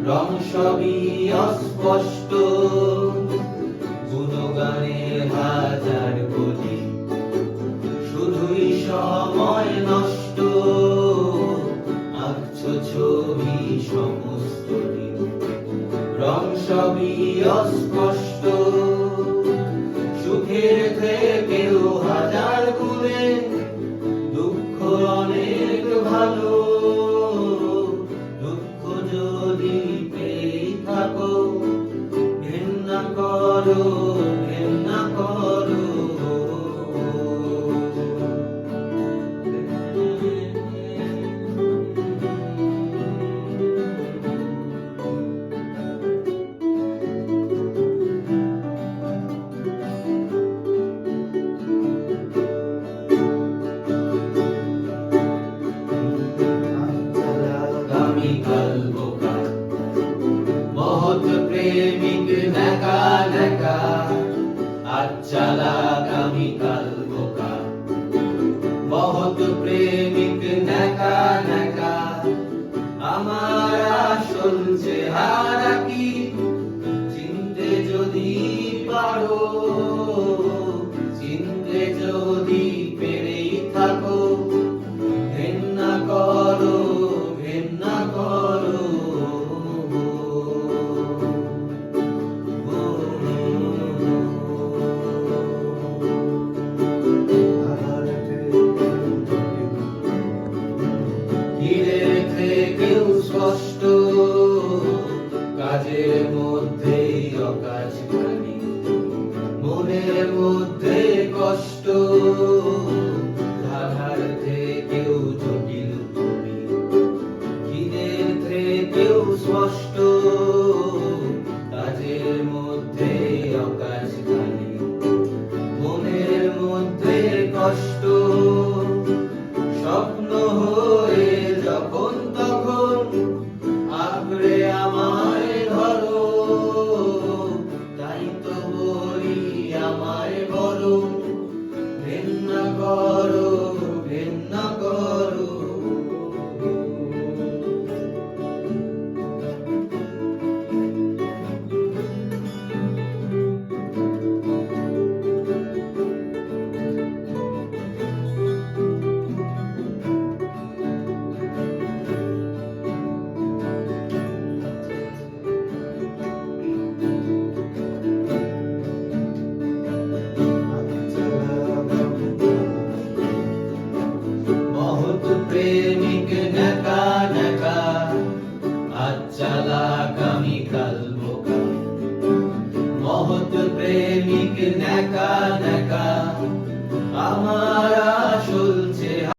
রং সবই অস্পষ্ট, গুণগানের হাজার কলি, শুধুই সময় নষ্ট, আঁকছো ছবি সমস্ত দিন। রং সবই অস্পষ্ট, সুখের থেকেও হাজার গুণে দুঃখ অনেক ভালো। দুঃখ যদি পেয়ে থাকো, ঘেন্না করো, ঘেন্না করো। আগামীকাল বোকা, মহৎ প্রেমিক নেকা নেকা, আজ চালা আগামীকাল বোকা। মহৎ প্রেমিক নেকা নেকা, আমার আসল চেহারা কি চিনতে যদি পারো, চিনতে যদি পেরেই থাকো, ঘেন্না করো, ঘেন্না করো। হীরের থেকেও স্পষ্ট, কাজের মধ্যেই অকাজ খানি, মনের মধ্যে কষ্ট, ধারার থেকেও জটিল তুমি। হীরের থেকেও স্পষ্ট, কাজের মধ্যে অকাজ খানি, মনের মধ্যে কষ্ট, স্বপ্ন হয়ে যখন তখন আঁকড়ে আমায় ধরো। তাই তো বলি আমায় বলো, ঘেন্না করো, ঘেন্না করো। মহৎ প্রেমিক নেকা নেকা, আজ চালা আগামীকাল বোকা। মহৎ প্রেমিক নেকা নেকা,